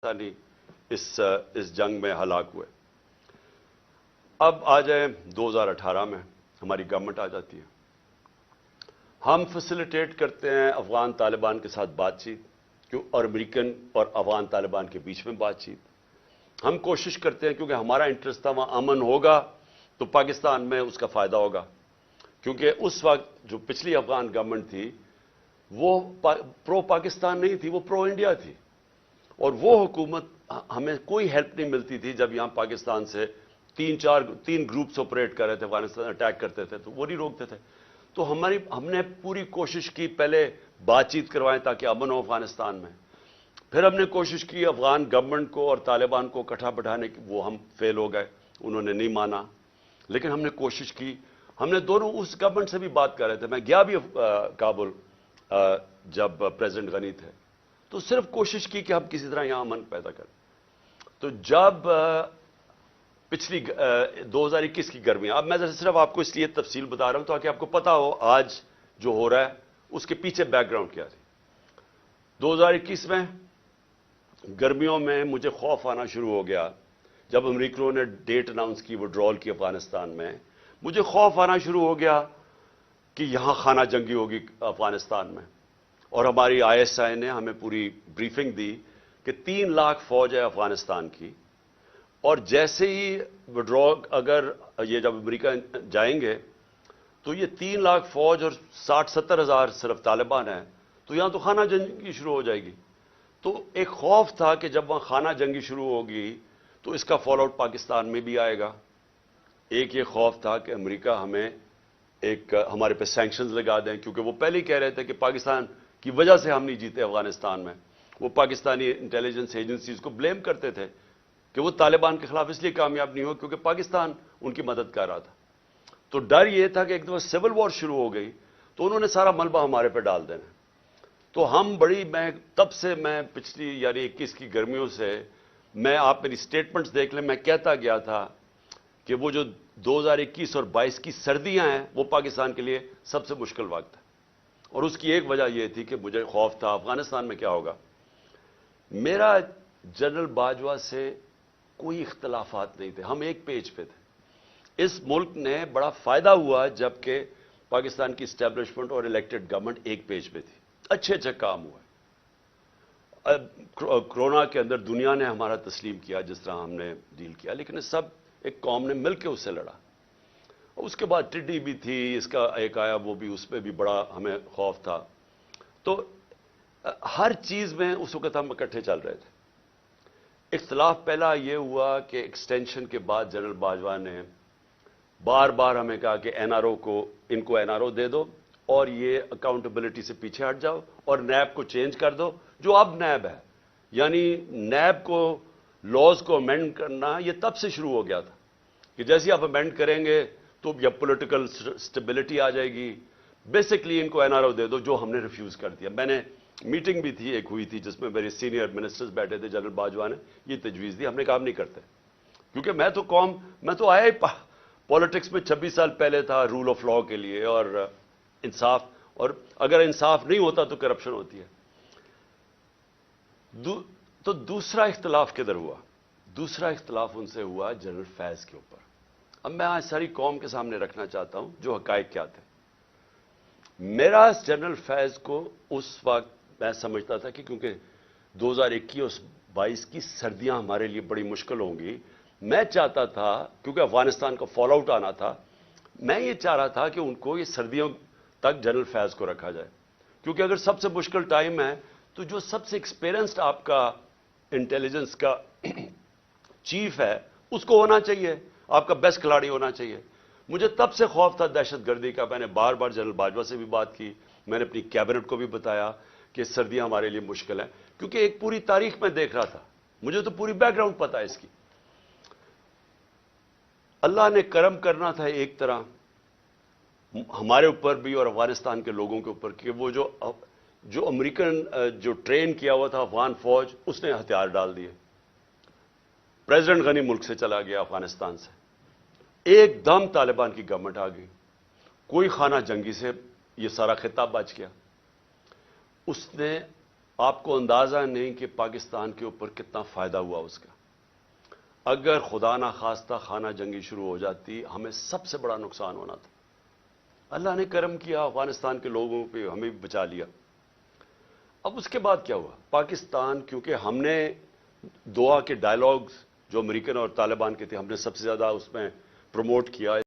پاکستانی اس جنگ میں ہلاک ہوئے۔ اب آ جائیں 2018 میں ہماری گورنمنٹ آ جاتی ہے، ہم فیسیلیٹیٹ کرتے ہیں افغان طالبان کے ساتھ بات چیت اور امریکن اور افغان طالبان کے بیچ میں بات چیت۔ ہم کوشش کرتے ہیں کیونکہ ہمارا انٹرسٹ تھا وہاں امن ہوگا تو پاکستان میں اس کا فائدہ ہوگا، کیونکہ اس وقت جو پچھلی افغان گورنمنٹ تھی وہ پرو پاکستان نہیں تھی، وہ پرو انڈیا تھی، اور وہ حکومت ہمیں کوئی ہیلپ نہیں ملتی تھی جب یہاں پاکستان سے تین گروپس آپریٹ کر رہے تھے، افغانستان اٹیک کرتے تھے تو وہ نہیں روکتے تھے۔ تو ہم نے پوری کوشش کی پہلے بات چیت کروائیں تاکہ امن ہو افغانستان میں، پھر ہم نے کوشش کی افغان گورنمنٹ کو اور طالبان کو اکٹھا بٹھانے کی، وہ ہم فیل ہو گئے، انہوں نے نہیں مانا، لیکن ہم نے کوشش کی۔ ہم نے دونوں اس گورنمنٹ سے بھی بات کر رہے تھے، میں گیا بھی کابل جب پریزیڈنٹ غنی تھے، تو صرف کوشش کی کہ ہم کسی طرح یہاں امن پیدا کریں۔ تو جب پچھلی 2021 کی گرمیاں، اب میں صرف آپ کو اس لیے تفصیل بتا رہا ہوں تاکہ آپ کو پتا ہو آج جو ہو رہا ہے اس کے پیچھے بیک گراؤنڈ کیا تھی۔ 2021 میں گرمیوں میں مجھے خوف آنا شروع ہو گیا جب امریکیوں نے ڈیٹ اناؤنس کی وڈرال کی افغانستان میں، مجھے خوف آنا شروع ہو گیا کہ یہاں خانہ جنگی ہوگی افغانستان میں، اور ہماری ISI نے ہمیں پوری بریفنگ دی کہ 3 لاکھ فوج ہے افغانستان کی، اور جیسے ہی وڈرال اگر یہ جب امریکہ جائیں گے تو یہ 3 لاکھ فوج اور 60-70 ہزار صرف طالبان ہیں، تو یہاں تو خانہ جنگی شروع ہو جائے گی۔ تو ایک خوف تھا کہ جب وہاں خانہ جنگی شروع ہوگی تو اس کا فال آؤٹ پاکستان میں بھی آئے گا۔ ایک یہ خوف تھا کہ امریکہ ہمیں ہمارے پہ سینکشنز لگا دیں، کیونکہ وہ پہلے ہی کہہ رہے تھے کہ پاکستان کی وجہ سے ہم نہیں جیتے افغانستان میں۔ وہ پاکستانی انٹیلیجنس ایجنسیز کو بلیم کرتے تھے کہ وہ طالبان کے خلاف اس لیے کامیاب نہیں ہو کیونکہ پاکستان ان کی مدد کر رہا تھا۔ تو ڈر یہ تھا کہ ایک دفعہ سول وار شروع ہو گئی تو انہوں نے سارا ملبہ ہمارے پہ ڈال دینا۔ تو تب سے میں پچھلی یعنی 21 کی گرمیوں سے آپ میری سٹیٹمنٹس دیکھ لیں، میں کہتا گیا تھا کہ وہ جو 2021 اور 22 کی سردیاں ہیں وہ پاکستان کے لیے سب سے مشکل وقت ہے، اور اس کی ایک وجہ یہ تھی کہ مجھے خوف تھا افغانستان میں کیا ہوگا۔ میرا جنرل باجوہ سے کوئی اختلافات نہیں تھے، ہم ایک پیج پہ تھے۔ اس ملک نے بڑا فائدہ ہوا جبکہ پاکستان کی اسٹیبلشمنٹ اور الیکٹڈ گورنمنٹ ایک پیج پہ تھی، اچھے کام ہوئے۔ کرونا کے اندر دنیا نے ہمارا تسلیم کیا جس طرح ہم نے ڈیل کیا، لیکن سب ایک قوم نے مل کے اس سے لڑا۔ اس کے بعد ٹڈی بھی تھی، اس کا ایک آیا وہ بھی، اس پہ بھی بڑا ہمیں خوف تھا۔ تو ہر چیز میں اس وقت ہم اکٹھے چل رہے تھے۔ اختلاف پہلا یہ ہوا کہ ایکسٹینشن کے بعد جنرل باجوہ نے بار بار ہمیں کہا کہ NRO ان کو NRO دے دو اور یہ اکاؤنٹیبلٹی سے پیچھے ہٹ جاؤ اور نیب کو چینج کر دو، جو اب نیب ہے۔ یعنی نیب کو لاز کو امینڈ کرنا یہ تب سے شروع ہو گیا تھا کہ جیسے آپ امینڈ کریں گے تو یا پولیٹیکل سٹیبلٹی آ جائے گی، بیسکلی ان کو NRO دے دو، جو ہم نے ریفیوز کر دیا۔ میں نے میٹنگ بھی تھی، ایک ہوئی تھی جس میں میرے سینئر منسٹرز بیٹھے تھے، جنرل باجوہ نے یہ تجویز دی، ہم نے کام نہیں کرتے، کیونکہ میں تو آیا ہی پالیٹکس میں 26 سال پہلے تھا رول آف لا کے لیے اور انصاف، اور اگر انصاف نہیں ہوتا تو کرپشن ہوتی ہے۔ تو دوسرا اختلاف کدھر ہوا؟ دوسرا اختلاف ان سے ہوا جنرل فیض کے اوپر۔ اب میں آج ساری قوم کے سامنے رکھنا چاہتا ہوں جو حقائق کیا تھے۔ میرا جنرل فیض کو اس وقت میں سمجھتا تھا کہ کیونکہ 2021 اور 22 کی سردیاں ہمارے لیے بڑی مشکل ہوں گی، میں چاہتا تھا کیونکہ افغانستان کا فال آؤٹ آنا تھا، میں یہ چاہ رہا تھا کہ ان کو یہ سردیوں تک جنرل فیض کو رکھا جائے، کیونکہ اگر سب سے مشکل ٹائم ہے تو جو سب سے ایکسپیرینسڈ آپ کا انٹیلیجنس کا چیف ہے اس کو ہونا چاہیے، آپ کا بیسٹ کھلاڑی ہونا چاہیے۔ مجھے تب سے خوف تھا دہشت گردی کا، میں نے بار بار جنرل باجوہ سے بھی بات کی، میں نے اپنی کیبنٹ کو بھی بتایا کہ سردیاں ہمارے لیے مشکل ہیں، کیونکہ ایک پوری تاریخ میں دیکھ رہا تھا، مجھے تو پوری بیک گراؤنڈ پتا ہے اس کی۔ اللہ نے کرم کرنا تھا ایک طرح ہمارے اوپر بھی اور افغانستان کے لوگوں کے اوپر کہ وہ جو امریکن جو ٹرین کیا ہوا تھا افغان فوج، اس نے ہتھیار ڈال دیے۔ پریزیڈنٹ غنی ملک سے چلا گیا افغانستان سے، ایک دم طالبان کی گورنمنٹ آ گئی، کوئی خانہ جنگی سے یہ سارا خطہ بچ گیا۔ اس نے آپ کو اندازہ نہیں کہ پاکستان کے اوپر کتنا فائدہ ہوا اس کا. اگر خدا نہ خواستہ خانہ جنگی شروع ہو جاتی ہمیں سب سے بڑا نقصان ہونا تھا. اللہ نے کرم کیا، افغانستان کے لوگوں پہ ہمیں بچا لیا. اب اس کے بعد کیا ہوا؟ پاکستان، کیونکہ ہم نے دعا کے ڈائلاگز جو امریکن اور طالبان کے تھے ہم نے سب سے زیادہ اس میں پروموٹ کیا.